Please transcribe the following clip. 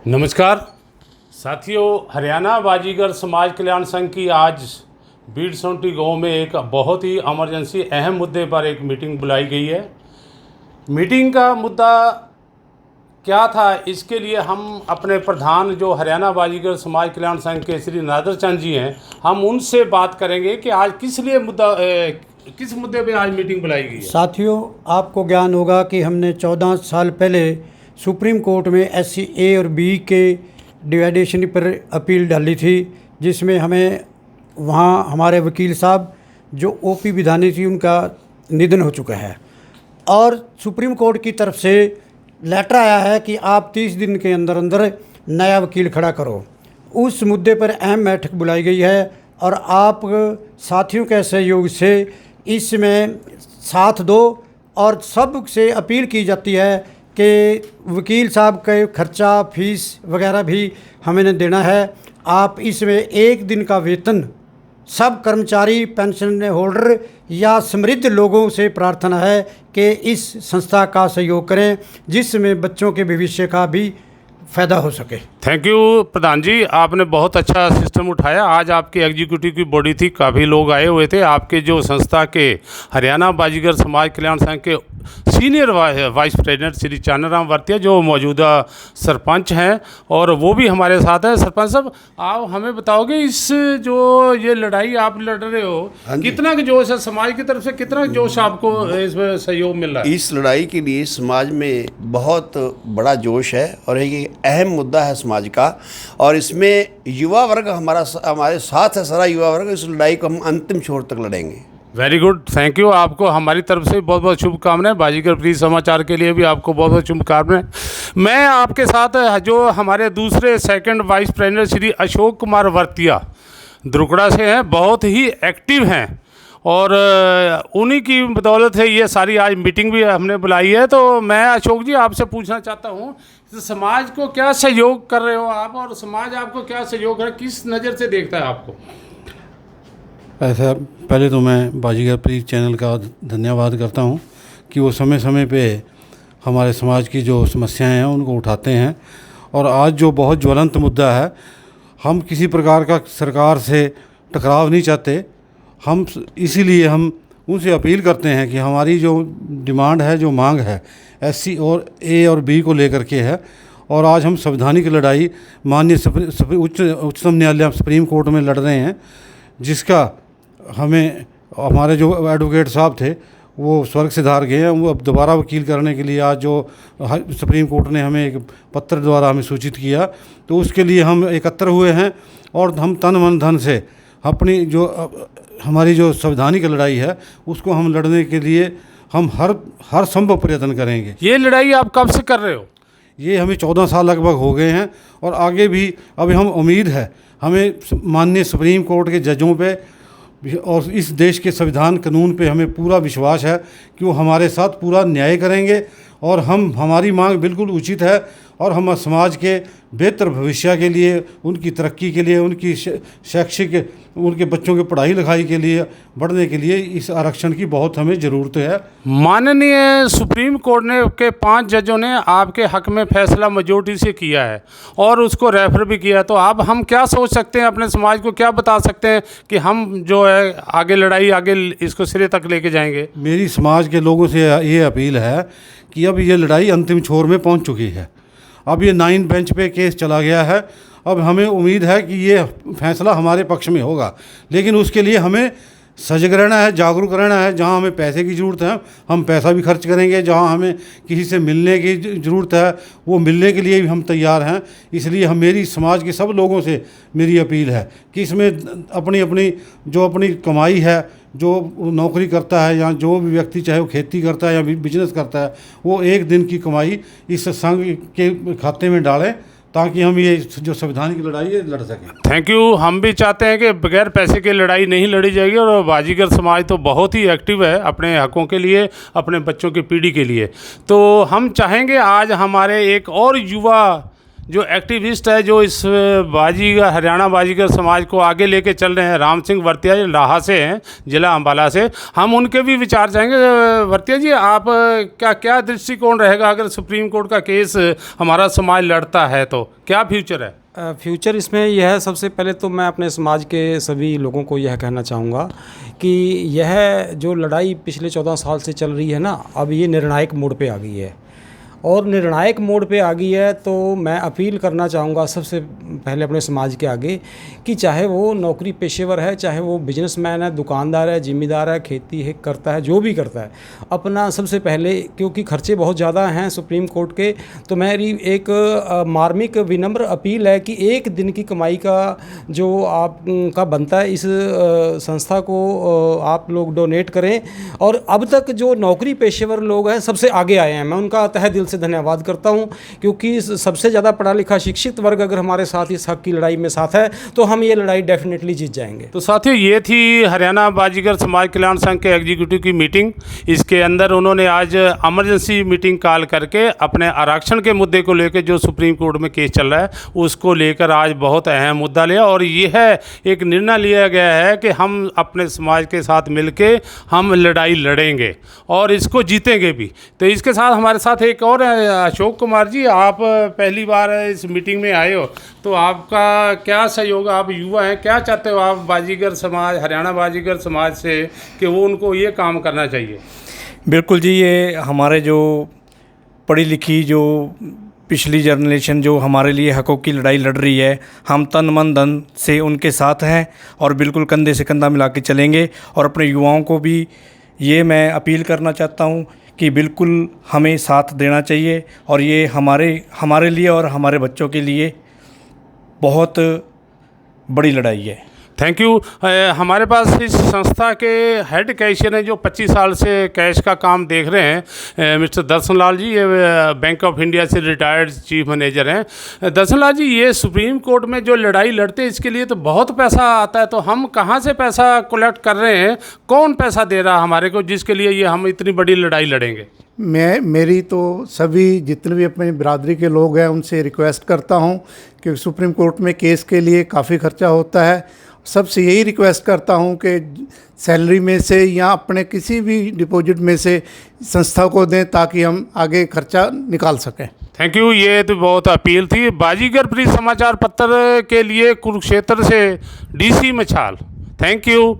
नमस्कार साथियों, हरियाणा बाजीगर समाज कल्याण संघ की आज बीड़-सोंटी गांव में एक बहुत ही इमरजेंसी अहम मुद्दे पर एक मीटिंग बुलाई गई है। मीटिंग का मुद्दा क्या था, इसके लिए हम अपने प्रधान जो हरियाणा बाजीगर समाज कल्याण संघ के श्री नादर चंद जी हैं, हम उनसे बात करेंगे कि आज किस मुद्दे पे आज मीटिंग बुलाई गई है। साथियों, आपको ज्ञान होगा कि हमने 14 साल पहले सुप्रीम कोर्ट में SC A और B के डिवाइडेशन पर अपील डाली थी, जिसमें हमें वहाँ हमारे वकील साहब जो OP विधानी थी उनका निधन हो चुका है और सुप्रीम कोर्ट की तरफ से लेटर आया है कि आप 30 दिन के अंदर अंदर नया वकील खड़ा करो। उस मुद्दे पर अहम बैठक बुलाई गई है और आप साथियों के सहयोग से इसमें साथ दो और सब से अपील की जाती है कि वकील साहब के खर्चा फीस वगैरह भी हमें देना है। आप इसमें एक दिन का वेतन सब कर्मचारी, पेंशन होल्डर या समृद्ध लोगों से प्रार्थना है कि इस संस्था का सहयोग करें, जिसमें बच्चों के भविष्य का भी फ़ायदा हो सके। थैंक यू प्रधान जी, आपने बहुत अच्छा सिस्टम उठाया। आज आपकी एग्जीक्यूटिव की बॉडी थी, काफ़ी लोग आए हुए थे। आपके जो संस्था के हरियाणा बाजीगर समाज कल्याण संघ के senior vice president Shri Chanram Vartiya जो मौजूदा सरपंच हैं और वो भी हमारे साथ हैं। सरपंच साहब, आप हमें बताओगे इस जो ये लड़ाई आप लड़ रहे हो, कितना जोश है समाज की तरफ से, कितना जोश आपको इसमें सहयोग मिल रहा है? इस लड़ाई के लिए समाज में बहुत बड़ा जोश है और एक अहम मुद्दा है समाज का, और इसमें युवा वर्ग हमारे साथ है। सारा युवा वर्ग इस लड़ाई को हम अंतिम छोर तक लड़ेंगे। Very good, thank you. आपको हमारी तरफ से बहुत बहुत शुभकामनाएं। बाजीगर प्लीज समाचार के लिए भी आपको बहुत बहुत शुभकामनाएं। मैं आपके साथ जो हमारे दूसरे second vice president Shri Ashok Kumar Vartiya Drukda से हैं, बहुत ही एक्टिव हैं और उन्हीं की बदौलत है ये सारी आज मीटिंग भी हमने बुलाई है। तो मैं अशोक जी आपसे पूछना चाहता हूँ, तो समाज को क्या सहयोग कर रहे हो आप और समाज आपको क्या सहयोग कर, किस नज़र से देखता है आपको? ऐसा पहले तो मैं बाजीगर प्लीज चैनल का धन्यवाद करता हूं कि वो समय समय पे हमारे समाज की जो समस्याएं हैं उनको उठाते हैं। और आज जो बहुत ज्वलंत मुद्दा है, हम किसी प्रकार का सरकार से टकराव नहीं चाहते। हम इसीलिए हम उनसे अपील करते हैं कि हमारी जो डिमांड है, जो मांग है SC और A और B को लेकर के है, और आज हम संवैधानिक लड़ाई माननीय उच्चतम न्यायालय सुप्रीम कोर्ट में लड़ रहे हैं, जिसका हमें हमारे जो एडवोकेट साहब थे वो स्वर्ग सिधार गए हैं। वो अब दोबारा वकील करने के लिए आज जो सुप्रीम कोर्ट ने हमें एक पत्र द्वारा हमें सूचित किया, तो उसके लिए हम एकत्र हुए हैं और हम तन मन धन से अपनी जो हमारी जो संवैधानिक लड़ाई है उसको हम लड़ने के लिए हम हर संभव प्रयत्न करेंगे। ये लड़ाई आप कब से कर रहे हो? ये हमें 14 साल लगभग हो गए हैं और आगे भी अभी हम उम्मीद है, हमें माननीय सुप्रीम कोर्ट के जजों पे और इस देश के संविधान कानून पे हमें पूरा विश्वास है कि वो हमारे साथ पूरा न्याय करेंगे और हमारी मांग बिल्कुल उचित है और हम समाज के बेहतर भविष्य के लिए, उनकी तरक्की के लिए, उनकी शैक्षिक, उनके बच्चों की पढ़ाई लिखाई के लिए बढ़ने के लिए इस आरक्षण की बहुत हमें ज़रूरत है। माननीय सुप्रीम कोर्ट ने के 5 जजों ने आपके हक में फैसला मेजॉरिटी से किया है और उसको रेफर भी किया, तो आप हम क्या सोच सकते हैं, अपने समाज को क्या बता सकते हैं कि हम जो है आगे लड़ाई आगे इसको सिरे तक लेके जाएंगे? मेरी समाज के लोगों से ये अपील है कि अब ये लड़ाई अंतिम छोर में पहुंच चुकी है। अब ये 9 बेंच पे केस चला गया है। अब हमें उम्मीद है कि ये फैसला हमारे पक्ष में होगा, लेकिन उसके लिए हमें सजग रहना है, जागरूक रहना है। जहाँ हमें पैसे की ज़रूरत है हम पैसा भी खर्च करेंगे, जहाँ हमें किसी से मिलने की ज़रूरत है वो मिलने के लिए भी हम तैयार हैं। इसलिए मेरी समाज के सब लोगों से मेरी अपील है कि इसमें अपनी कमाई है, जो नौकरी करता है या जो भी व्यक्ति चाहे वो खेती करता है या बिजनेस करता है, वो एक दिन की कमाई इस संघ के खाते में डालें ताकि हम ये जो संवैधानिक लड़ाई है लड़ सकें। Thank you. हम भी चाहते हैं कि बगैर पैसे के लड़ाई नहीं लड़ी जाएगी और बाजीगर समाज तो बहुत ही एक्टिव है अपने हकों के लिए, अपने बच्चों की पीढ़ी के लिए। तो हम चाहेंगे आज हमारे एक और युवा जो एक्टिविस्ट है जो इस बाजीगर हरियाणा बाजीगर समाज को आगे लेके चल रहे हैं, राम सिंह वर्तिया जी लाहा से हैं, जिला अम्बाला से, हम उनके भी विचार चाहेंगे। वर्तिया जी, आप क्या दृष्टिकोण रहेगा अगर सुप्रीम कोर्ट का केस हमारा समाज लड़ता है तो क्या फ्यूचर है? फ्यूचर इसमें यह है, सबसे पहले तो मैं अपने समाज के सभी लोगों को यह कहना चाहूँगा कि यह जो लड़ाई पिछले 14 साल से चल रही है ना, अब ये निर्णायक मोड़ पे आ गई है और निर्णायक मोड़ पे आ गई है। तो मैं अपील करना चाहूँगा सबसे पहले अपने समाज के आगे कि चाहे वो नौकरी पेशेवर है, चाहे वो बिजनेसमैन है, दुकानदार है, जिम्मेदार है, खेती है करता है, जो भी करता है, अपना सबसे पहले, क्योंकि खर्चे बहुत ज़्यादा हैं सुप्रीम कोर्ट के, तो मेरी एक मार्मिक विनम्र अपील है कि एक दिन की कमाई का जो आपका बनता है इस संस्था को आप लोग डोनेट करें। और अब तक जो नौकरी पेशेवर लोग हैं सबसे आगे आए हैं, मैं उनका तहे दिल से धन्यवाद करता हूं, क्योंकि सबसे ज़्यादा पढ़ा लिखा शिक्षित वर्ग अगर हमारे साथ इस हक की लड़ाई में साथ है तो हम ये लड़ाई डेफिनेटली जीत जाएंगे। तो साथियों, ये थी हरियाणा बाजीगर समाज कल्याण संघ के एग्जीक्यूटिव की मीटिंग। इसके अंदर उन्होंने आज इमरजेंसी मीटिंग कॉल करके अपने आरक्षण के मुद्दे को लेकर जो सुप्रीम कोर्ट में केस चल रहा है उसको लेकर आज बहुत अहम मुद्दा लिया और यह एक निर्णय लिया गया है कि हम अपने समाज के साथ मिलके हम लड़ाई लड़ेंगे और इसको जीतेंगे भी। तो इसके साथ हमारे साथ एक और अशोक कुमार जी, आप पहली बार इस मीटिंग में आए हो, तो आपका क्या सहयोग, आप युवा हैं, क्या चाहते हो आप बाजीगर समाज, हरियाणा बाजीगर समाज से कि वो उनको ये काम करना चाहिए? बिल्कुल जी, ये हमारे जो पढ़ी लिखी जो पिछली जनरेशन जो हमारे लिए हकों की लड़ाई लड़ रही है, हम तन मन धन से उनके साथ हैं और बिल्कुल कंधे से कंधा मिला के चलेंगे। और अपने युवाओं को भी ये मैं अपील करना चाहता हूँ कि बिल्कुल हमें साथ देना चाहिए और ये हमारे लिए और हमारे बच्चों के लिए बहुत बड़ी लड़ाई है। Thank you. हमारे पास इस संस्था के हेड कैशियर हैं जो 25 साल से कैश का काम देख रहे हैं, मिस्टर दर्शन लाल जी, ये बैंक ऑफ इंडिया से रिटायर्ड चीफ मैनेजर हैं। दर्शन लाल जी, ये सुप्रीम कोर्ट में जो लड़ाई लड़ते हैं इसके लिए तो बहुत पैसा आता है, तो हम कहाँ से पैसा कलेक्ट कर रहे हैं? कौन पैसा दे रहा है हमारे को जिसके लिए ये हम इतनी बड़ी लड़ाई लड़ेंगे? मेरी तो सभी जितने भी अपनी बिरादरी के लोग हैं उनसे रिक्वेस्ट करता हूं कि सुप्रीम कोर्ट में केस के लिए काफ़ी खर्चा होता है। सबसे यही रिक्वेस्ट करता हूं कि सैलरी में से या अपने किसी भी डिपॉजिट में से संस्था को दें ताकि हम आगे खर्चा निकाल सकें। Thank you. ये तो बहुत अपील थी। बाजीगर प्री समाचार पत्र के लिए कुरुक्षेत्र से DC मछाल। Thank you.